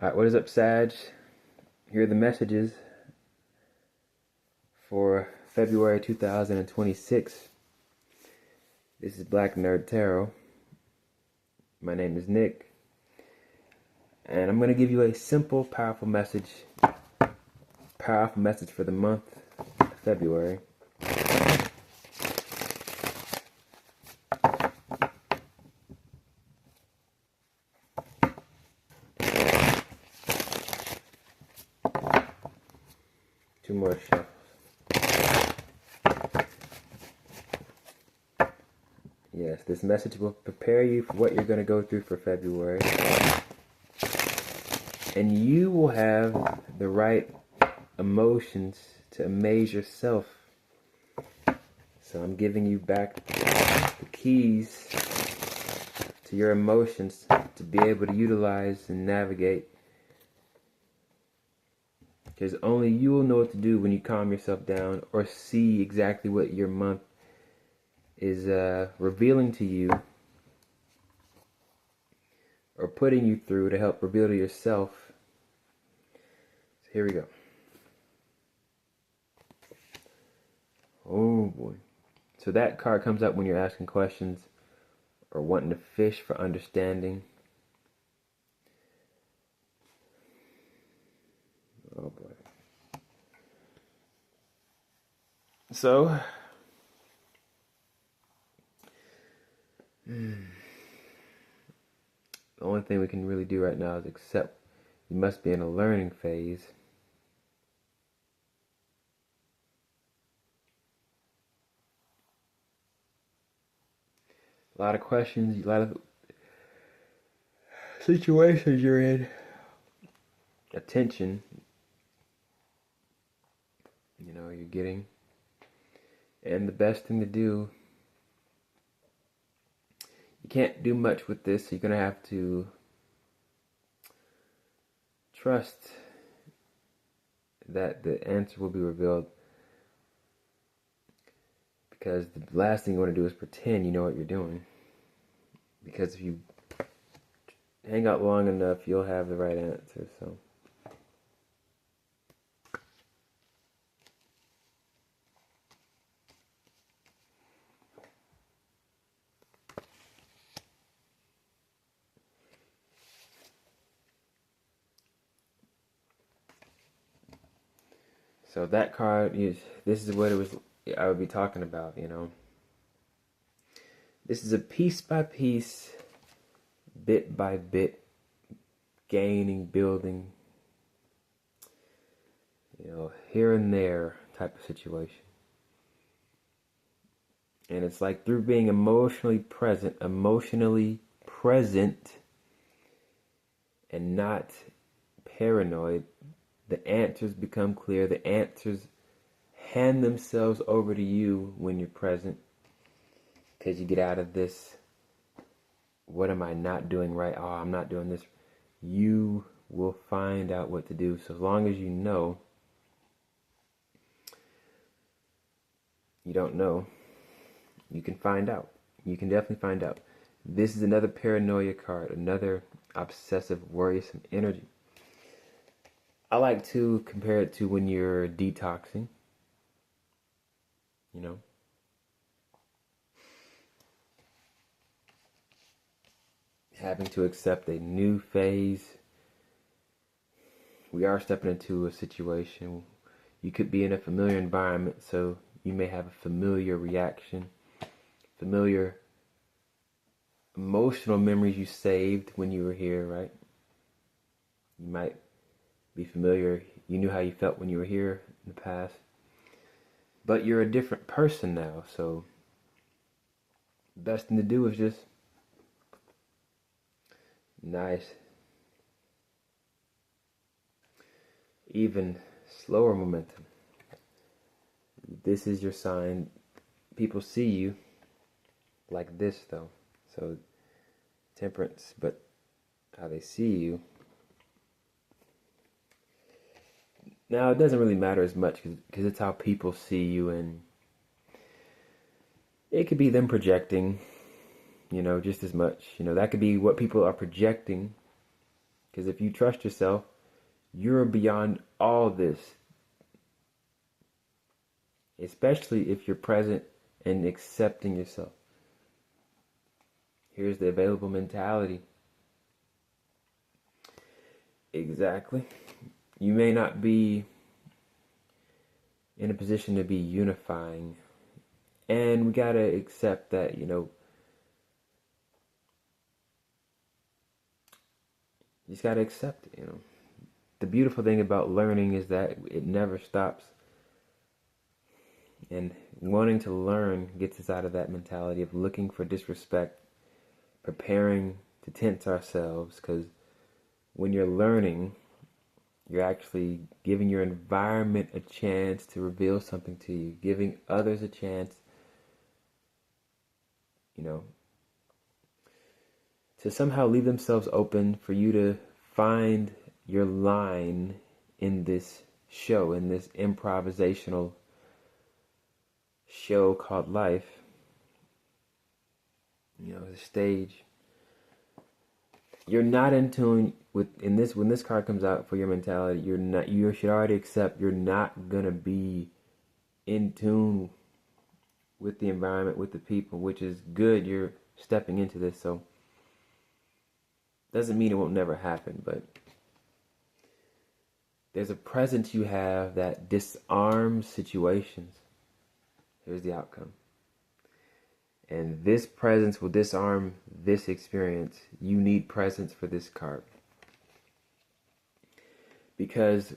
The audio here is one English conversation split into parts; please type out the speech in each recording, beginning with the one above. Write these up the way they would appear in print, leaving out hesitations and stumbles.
Alright, what is up, Sag? Here are the messages for February 2026. This is Black Nerd Tarot. My name is Nick. And I'm going to give you a simple, powerful message. Powerful message for the month of February. Two more shuffles. Yes, this message will prepare you for what you're going to go through for February. And you will have the right emotions to amaze yourself. So I'm giving you back the keys to your emotions to be able to utilize and navigate. Because only you will know what to do when you calm yourself down or see exactly what your month is revealing to you or putting you through to help reveal to yourself. So here we go. Oh boy. So that card comes up when you're asking questions or wanting to fish for understanding. Oh boy. So, the only thing we can really do right now is accept you must be in a learning phase. A lot of questions, a lot of situations you're in. Attention, you're getting. And the best thing to do, you can't do much with this, so you're going to have to trust that the answer will be revealed. Because the last thing you want to do is pretend you know what you're doing. Because if you hang out long enough, you'll have the right answer. So that card is, this is what I would be talking about, This is a piece by piece, bit by bit, gaining, building, here and there type of situation. And it's like through being emotionally present and not paranoid, the answers become clear. The answers hand themselves over to you when you're present. Because you get out of this, what am I not doing right? Oh, I'm not doing this. You will find out what to do. So as long as you know, you don't know, you can find out. You can definitely find out. This is another paranoia card, another obsessive, worrisome energy. I like to compare it to when you're detoxing, having to accept a new phase. We are stepping into a situation. You could be in a familiar environment, so you may have a familiar reaction, familiar emotional memories you saved when you were here, right? You might be familiar. You knew how you felt when you were here in the past. But you're a different person now, so the best thing to do is just nice, even slower momentum. This is your sign. People see you like this, though. So, temperance, but how they see you. Now, it doesn't really matter as much because it's how people see you, and it could be them projecting, just as much. That could be what people are projecting Because if you trust yourself, you're beyond all this. Especially if you're present and accepting yourself. Here's the available mentality. Exactly. You may not be in a position to be unifying. And we gotta accept that, you just gotta accept it, The beautiful thing about learning is that it never stops. And wanting to learn gets us out of that mentality of looking for disrespect, preparing to tense ourselves, because when you're learning, you're actually giving your environment a chance to reveal something to you, giving others a chance, to somehow leave themselves open for you to find your line in this show, in this improvisational show called life, the stage. You're not in tune with when this card comes out for your mentality. You should already accept you're not gonna be in tune with the environment, with the people, which is good. You're stepping into this, so doesn't mean it won't never happen, but there's a presence you have that disarms situations. Here's the outcome. And this presence will disarm this experience. You need presence for this card. Because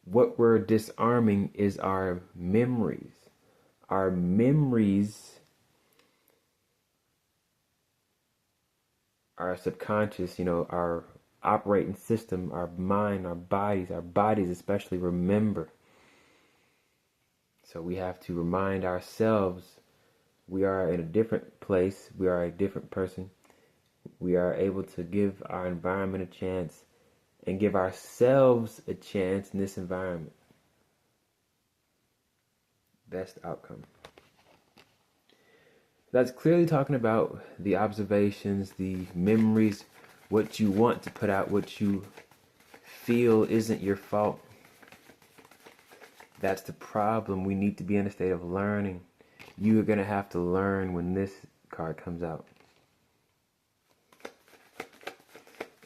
what we're disarming is our memories. Our memories, our subconscious, our operating system, our mind, our bodies especially remember. So we have to remind ourselves we are in a different place, we are a different person. We are able to give our environment a chance and give ourselves a chance in this environment. Best outcome. That's clearly talking about the observations, the memories, what you want to put out, what you feel isn't your fault. That's the problem. We need to be in a state of learning. You are going to have to learn when this card comes out.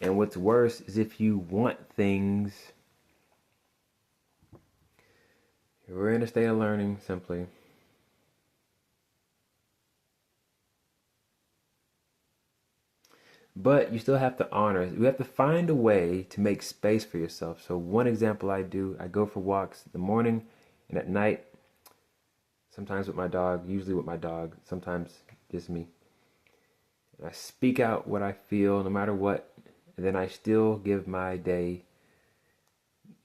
And what's worse is if you want things. We're in a state of learning, simply. But you still have to honor. You have to find a way to make space for yourself. So one example I go for walks in the morning and at night. Sometimes with my dog, usually with my dog, sometimes just me. And I speak out what I feel no matter what. And then I still give my day,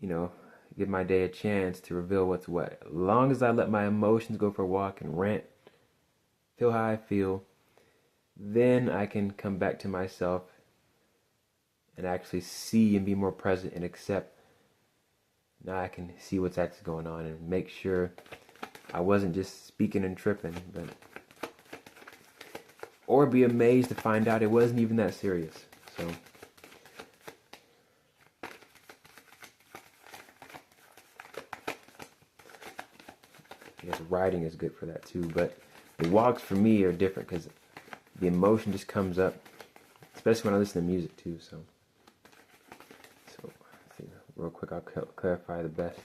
a chance to reveal what's what. As long as I let my emotions go for a walk and rant, feel how I feel, then I can come back to myself and actually see and be more present and accept. Now I can see what's actually going on and make sure I wasn't just speaking and tripping, or be amazed to find out it wasn't even that serious. So I guess writing is good for that too, but the walks for me are different because the emotion just comes up, especially when I listen to music too. So let's see, real quick, I'll clarify the best.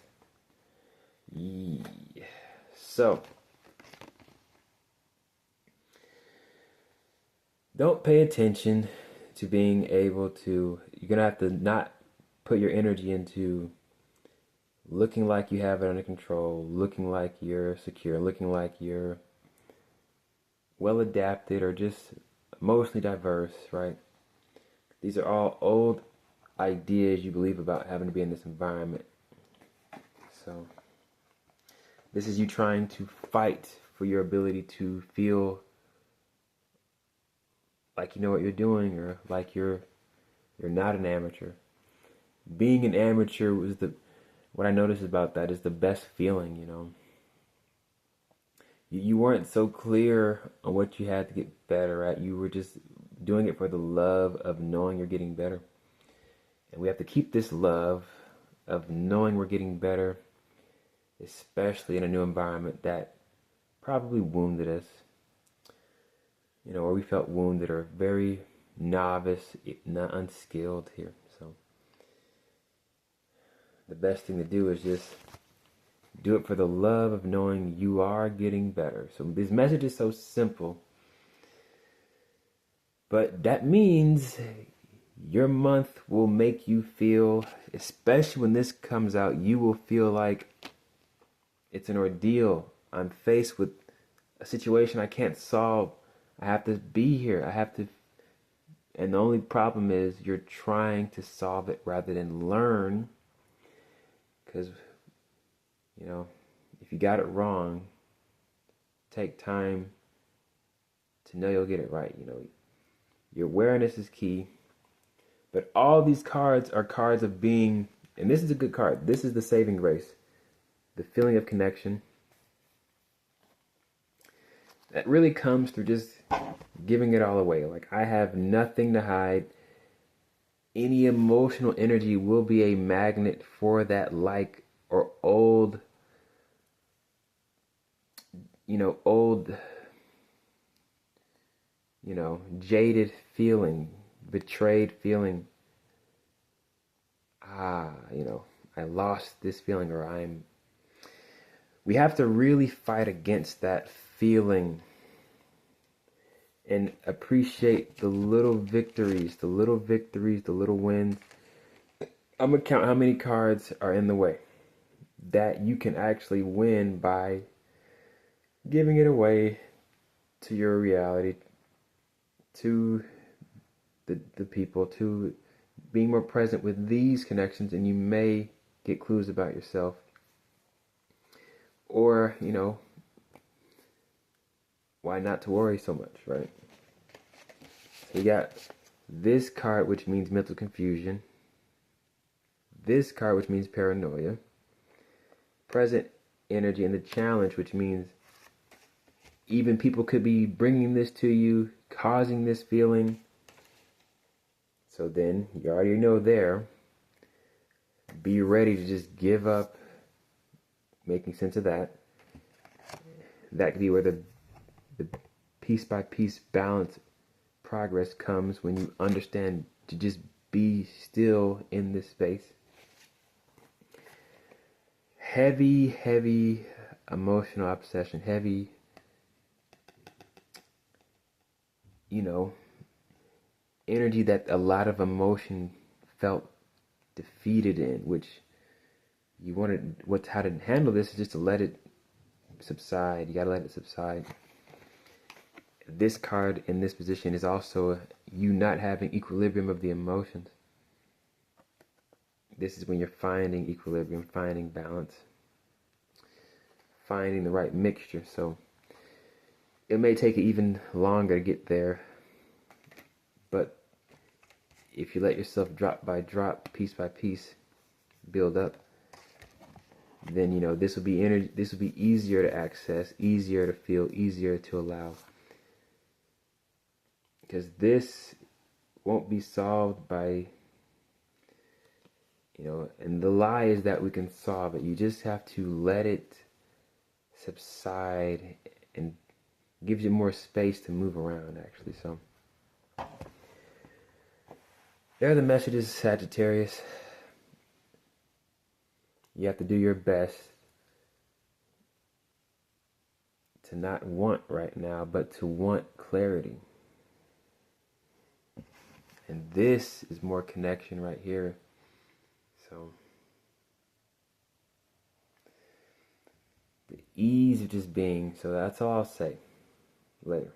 Yeah. So, don't pay attention to being able to, you're going to have to not put your energy into looking like you have it under control, looking like you're secure, looking like you're well adapted or just emotionally diverse, right? These are all old ideas you believe about having to be in this environment. So this is you trying to fight for your ability to feel like you know what you're doing, or like you're not an amateur. Being an amateur was what I noticed about that is the best feeling, You weren't so clear on what you had to get better at. You were just doing it for the love of knowing you're getting better. And we have to keep this love of knowing we're getting better, especially in a new environment that probably wounded us, or we felt wounded or very novice, not unskilled here. So the best thing to do is just do it for the love of knowing you are getting better. So this message is so simple, but that means your month will make you feel, especially when this comes out, you will feel like it's an ordeal. I'm faced with a situation I can't solve. I have to be here. And the only problem is you're trying to solve it rather than learn. Because, if you got it wrong, take time to know you'll get it right. Your awareness is key. But all these cards are cards of being, and this is a good card. This is the saving grace. The feeling of connection. That really comes through just giving it all away. Like, I have nothing to hide. Any emotional energy will be a magnet for that or old, jaded feeling, betrayed feeling. I lost this feeling, we have to really fight against that feeling and appreciate the little victories, the little wins. I'm going to count how many cards are in the way that you can actually win by giving it away to your reality, to the people, to being more present with these connections, and you may get clues about yourself. Or, why not to worry so much, right? So you got this card, which means mental confusion. This card, which means paranoia. Present energy, and the challenge, which means even people could be bringing this to you, causing this feeling. So then, you already know there. Be ready to just give up making sense of that. That could be where the piece by piece balance progress comes, when you understand to just be still in this space. Heavy emotional obsession, heavy, energy that a lot of emotion felt defeated in, which you wanted, how to handle this is just to let it subside. You gotta let it subside. This card in this position is also you not having equilibrium of the emotions. This is when you're finding equilibrium, finding balance, finding the right mixture. So it may take even longer to get there, but if you let yourself drop by drop, piece by piece, build up, then this will be energy. This will be easier to access, easier to feel, easier to allow. Because this won't be solved by, and the lie is that we can solve it. You just have to let it subside, and gives you more space to move around, actually. So there are the messages, Sagittarius. You have to do your best to not want right now, but to want clarity. And this is more connection right here. So the ease of just being. So that's all I'll say. Later.